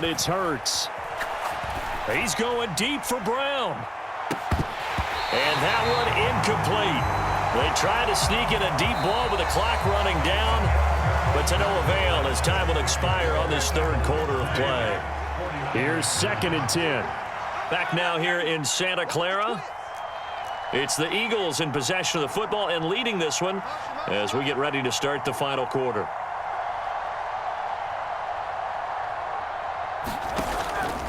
It's Hurts. He's going deep for Brown. And that one incomplete. They try to sneak in a deep ball with the clock running down, but to no avail as time will expire on this third quarter of play. Here's 2nd and 10. Back now here in Santa Clara. It's the Eagles in possession of the football and leading this one as we get ready to start the final quarter.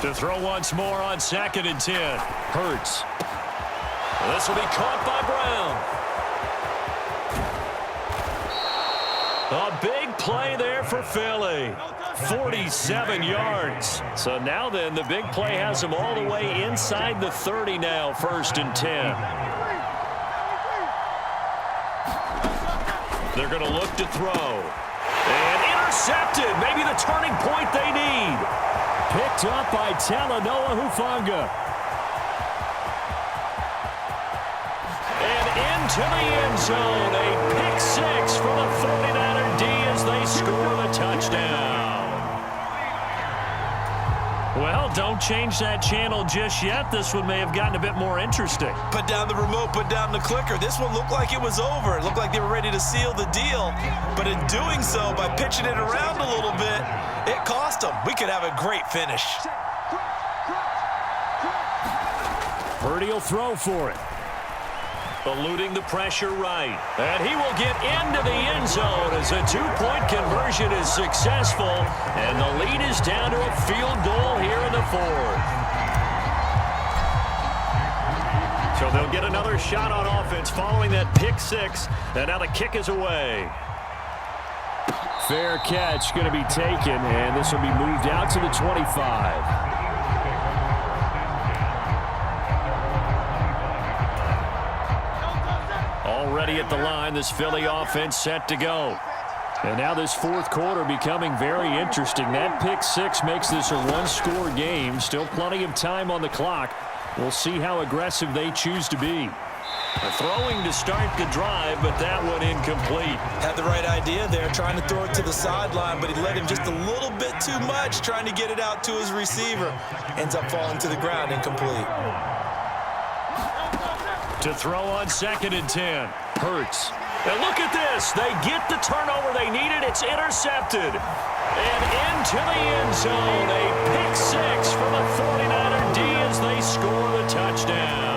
To throw once more on 2nd and 10. Hurts. This will be caught by Brown. A big play there for Philly. 47 yards. So now then, the big play has them all the way inside the 30 now, 1st and 10. They're going to look to throw. And intercepted. Maybe the turning point they need. Picked up by Talanoa Hufanga. And into the end zone. A pick 6 for the 49er D as they score the touchdown. Well, don't change that channel just yet. This one may have gotten a bit more interesting. Put down the remote, put down the clicker. This one looked like it was over. It looked like they were ready to seal the deal. But in doing so, by pitching it around a little bit, it cost them. We could have a great finish. Purdy will throw for it. Eluding the pressure right. And he will get into the end zone as a 2-point conversion is successful. And the lead is down to a field goal here in the 4th. So they'll get another shot on offense following that pick 6. And now the kick is away. Fair catch going to be taken, and this will be moved out to the 25. Already at the line, this Philly offense set to go. And now this 4th quarter becoming very interesting. That pick 6 makes this a one-score game. Still plenty of time on the clock. We'll see how aggressive they choose to be. Throwing to start the drive, but that one incomplete. Had the right idea there, trying to throw it to the sideline, but he led him just a little bit too much, trying to get it out to his receiver. Ends up falling to the ground, incomplete. To throw on 2nd and 10. Hurts. And look at this. They get the turnover they needed. It's intercepted. And into the end zone. A pick 6 for the 49er D as they score the touchdown.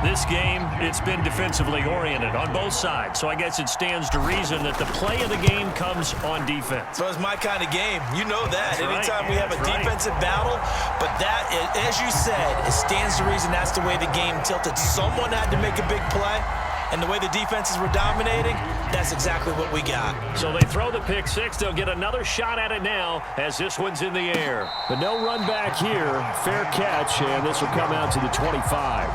This game, it's been defensively oriented on both sides, so I guess it stands to reason that the play of the game comes on defense. So it's my kind of game. You know that. That's Anytime right. we have a defensive battle, but that, as you said, it stands to reason that's the way the game tilted. Someone had to make a big play, and the way the defenses were dominating, that's exactly what we got. So they throw the pick 6. They'll get another shot at it now as this one's in the air. But no run back here. Fair catch, and this will come out to the 25.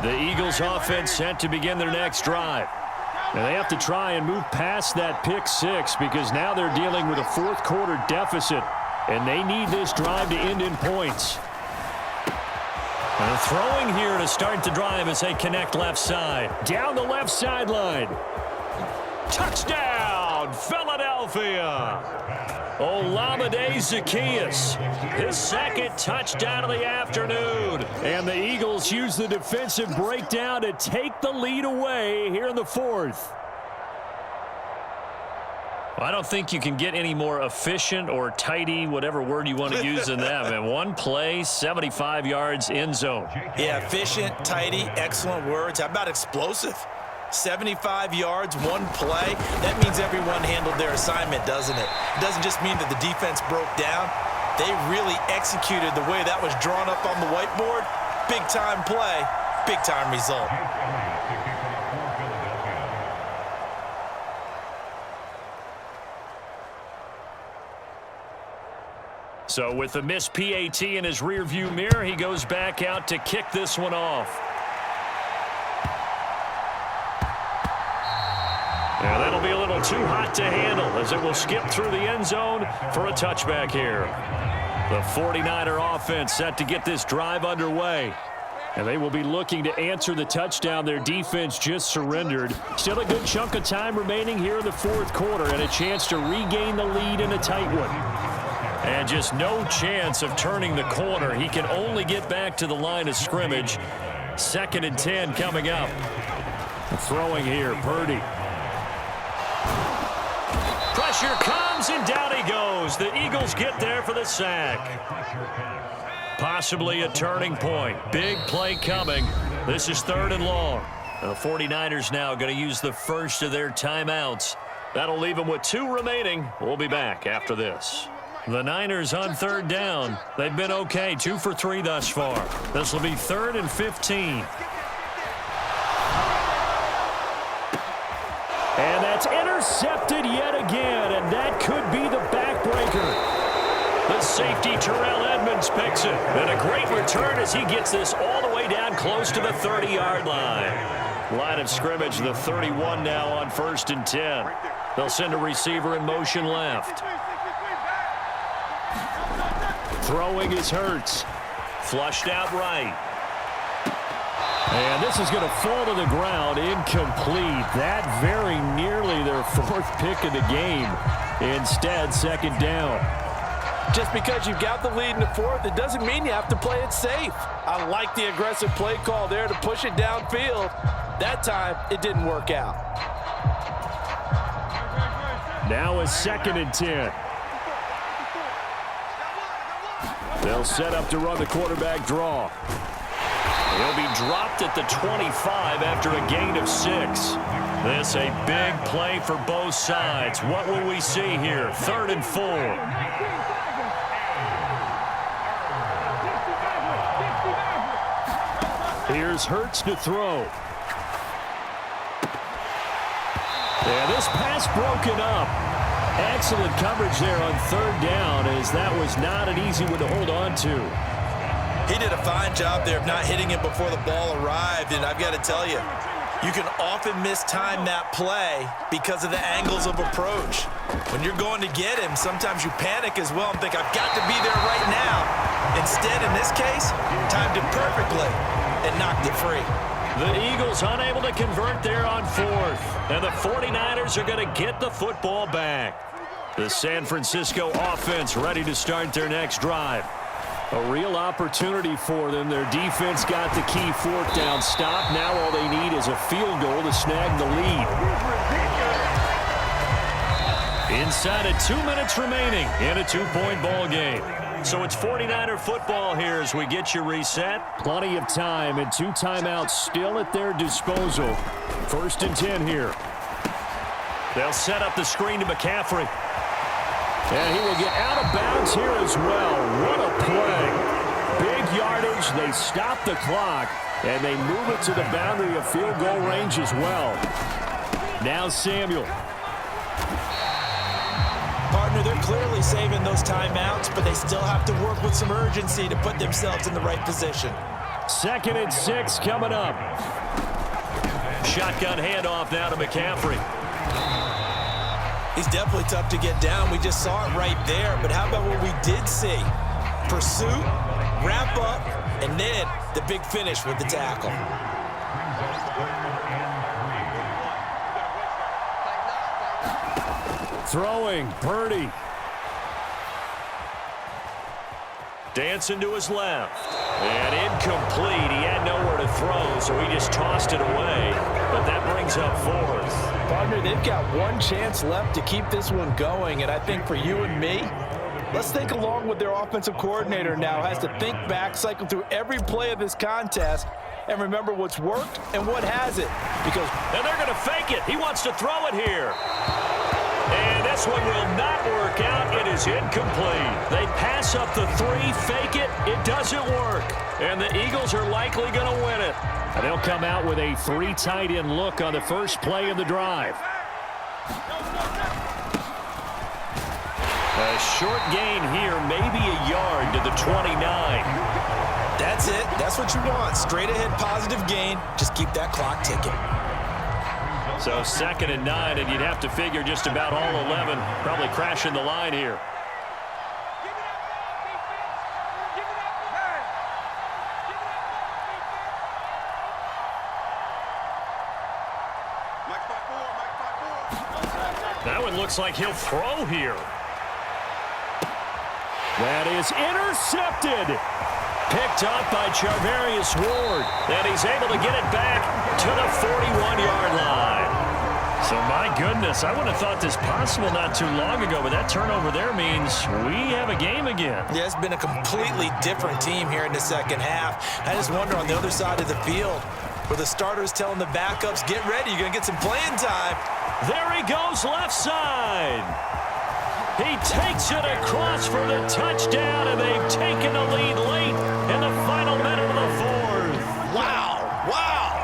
The Eagles offense set to begin their next drive. And they have to try and move past that pick 6 because now they're dealing with a 4th quarter deficit. And they need this drive to end in points. And throwing here to start the drive as they connect left side. Down the left sideline. Touchdown, Philadelphia. Olamide Zaccheaus, his 2nd touchdown of the afternoon. And the Eagles use the defensive breakdown to take the lead away here in the 4th. Well, I don't think you can get any more efficient or tidy, whatever word you want to use in that. And one play, 75 yards in zone. Yeah, efficient, tidy, excellent words. How about explosive? 75 yards, one play. That means everyone handled their assignment, doesn't it? It doesn't just mean that the defense broke down. They really executed the way that was drawn up on the whiteboard. Big-time play, big-time result. So with the missed PAT in his rearview mirror, he goes back out to kick this one off. Yeah, that'll be a little too hot to handle as it will skip through the end zone for a touchback here. The 49er offense set to get this drive underway. And they will be looking to answer the touchdown their defense just surrendered. Still a good chunk of time remaining here in the fourth quarter and a chance to regain the lead in a tight one. And just no chance of turning the corner. He can only get back to the line of scrimmage. 2nd and 10 coming up. Throwing here, Purdy. Pressure comes, and down he goes. The Eagles get there for the sack. Possibly a turning point. Big play coming. This is 3rd and long. The 49ers now going to use the first of their timeouts. That'll leave them with 2 remaining. We'll be back after this. The Niners on 3rd down. They've been okay, 2 for 3 thus far. This will be 3rd and 15. And that's intercepted yet again, and that could be the backbreaker. The safety, Terrell Edmonds, picks it. And a great return as he gets this all the way down close to the 30-yard line. Line of scrimmage, the 31 now on 1st and 10. They'll send a receiver in motion left. Throwing is Hurts. Flushed out right. And this is going to fall to the ground, incomplete. That very nearly their 4th pick of the game. Instead, 2nd down. Just because you've got the lead in the 4th, it doesn't mean you have to play it safe. I like the aggressive play call there to push it downfield. That time, it didn't work out. Now a 2nd and 10. They'll set up to run the quarterback draw. He'll be dropped at the 25 after a gain of 6. This a big play for both sides. What will we see here? 3rd and 4. Here's Hurts to throw. And this pass broken up. Excellent coverage there on 3rd down, as that was not an easy one to hold on to. He did a fine job there of not hitting it before the ball arrived, and I've got to tell you, you can often mistime that play because of the angles of approach. When you're going to get him, sometimes you panic as well and think, I've got to be there right now. Instead, in this case, timed it perfectly and knocked it free. The Eagles unable to convert there on 4th, and the 49ers are going to get the football back. The San Francisco offense ready to start their next drive. A real opportunity for them. Their defense got the key 4th down stop. Now all they need is a field goal to snag the lead. Inside of 2 minutes remaining in a 2-point ball game. So it's 49er football here as we get you reset. Plenty of time and 2 timeouts still at their disposal. 1st and 10 here. They'll set up the screen to McCaffrey. And he will get out of bounds here as well. What a play. Big yardage. They stop the clock, and they move it to the boundary of field goal range as well. Now Samuel. Partner, they're clearly saving those timeouts, but they still have to work with some urgency to put themselves in the right position. 2nd and 6 coming up. Shotgun handoff now to McCaffrey. He's definitely tough to get down. We just saw it right there. But how about what we did see? Pursuit, wrap up, and then the big finish with the tackle. Throwing, Purdy. Dancing to his left. And incomplete. He had nowhere to throw, so he just tossed it away. But that brings up 4th. Partner, they've got one chance left to keep this one going, and I think for you and me, let's think along with their offensive coordinator now. Has to think back, cycle through every play of this contest, and remember what's worked and what hasn't. And they're going to fake it. He wants to throw it here. And this one will not work out. It is incomplete. They pass up the 3, fake it. It doesn't work. And the Eagles are likely going to win it. And they'll come out with a 3 tight end look on the first play of the drive. A short gain here, maybe a yard to the 29. That's it. That's what you want. Straight ahead positive gain. Just keep that clock ticking. So 2nd and 9, and you'd have to figure just about all 11 probably crashing the line here. That one looks like he'll throw here. That is intercepted. Picked up by Charvarius Ward. And he's able to get it back to the 41-yard line. So, my goodness, I wouldn't have thought this possible not too long ago, but that turnover there means we have a game again. Yeah, it's been a completely different team here in the second half. I just wonder on the other side of the field where the starters telling the backups, get ready, you're going to get some playing time. There he goes, left side. He takes it across for the touchdown, and they've taken the lead late in the final minute of the fourth. Wow, wow.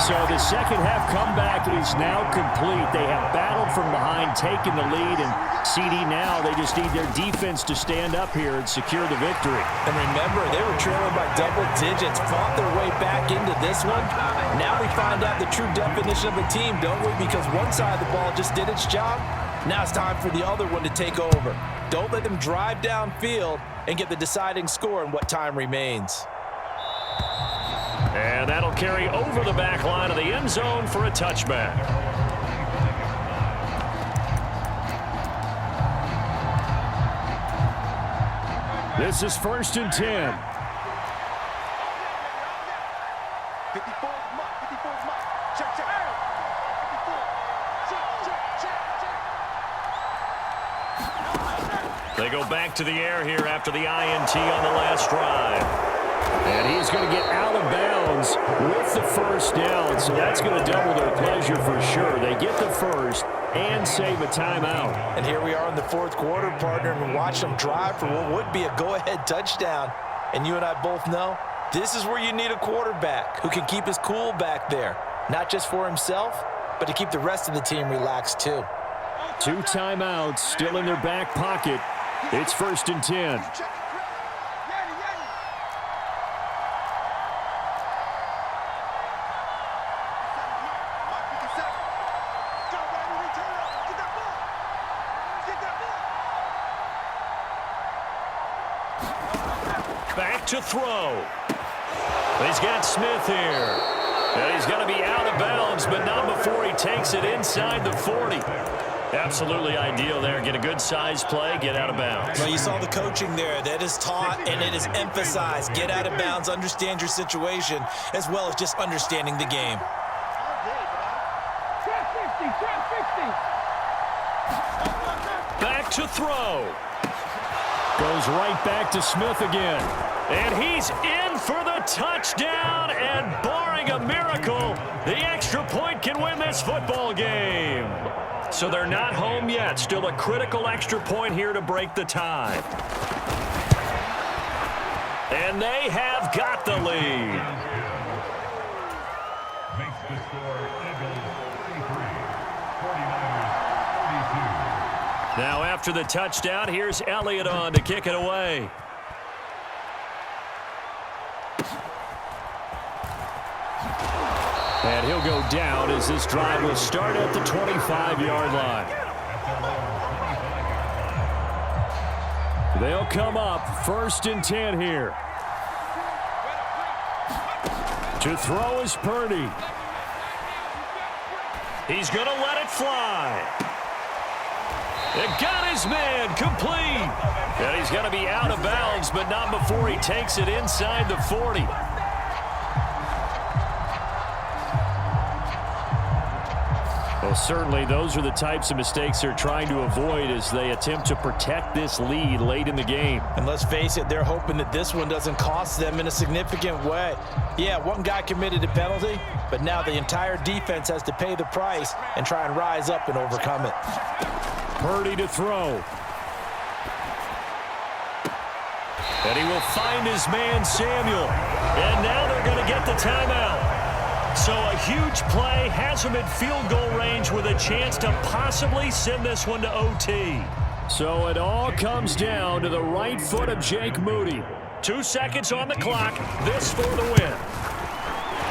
So the second half comeback is now complete. They have battled from behind, taken the lead, and CD now, they just need their defense to stand up here and secure the victory. And remember, they were trailing by double digits, fought their way back into this one. Now we find out the true definition of a team, don't we? Because one side of the ball just did its job. Now it's time for the other one to take over. Don't let them drive downfield and get the deciding score in what time remains. And that'll carry over the back line of the end zone for a touchback. This is 1st and 10. They go back to the air here after the INT on the last drive. And he's going to get out of bounds with the first down, so that's going to double their pleasure for sure. They get the first and save a timeout. And here we are in the fourth quarter, partner, and watch them drive for what would be a go-ahead touchdown. And you and I both know this is where you need a quarterback who can keep his cool back there, not just for himself, but to keep the rest of the team relaxed too. 2 timeouts still in their back pocket. It's 1st and 10. Back to throw. He's got Smith here. And he's going to be out of bounds, but not before he takes it inside the 40. Absolutely ideal there. Get a good size play, get out of bounds. Well, you saw the coaching there. That is taught and it is emphasized. Get out of bounds, understand your situation, as well as just understanding the game. Back to throw. Goes right back to Smith again. And he's in for the touchdown. And barring a miracle, the extra point can win this football game. So they're not home yet. Still a critical extra point here to break the tie. And they have got the lead. Makes the score Eagles 33, 49ers 32. Now after the touchdown, here's Elliott on to kick it away. And he'll go down as this drive will start at the 25-yard line. They'll come up 1st and 10 here. To throw is Purdy. He's going to let it fly. It got his man complete. And he's going to be out of bounds, but not before he takes it inside the 40. Well, certainly those are the types of mistakes they're trying to avoid as they attempt to protect this lead late in the game. And let's face it, they're hoping that this one doesn't cost them in a significant way. Yeah, one guy committed a penalty, but now the entire defense has to pay the price and try and rise up and overcome it. Purdy to throw. And he will find his man Samuel. And now they're going to get the timeout. So a huge play has him in field goal range with a chance to possibly send this one to OT. So it all comes down to the right foot of Jake Moody. 2 seconds on the clock. This for the win.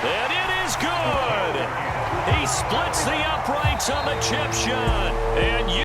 And it is good. He splits the uprights on the chip shot. And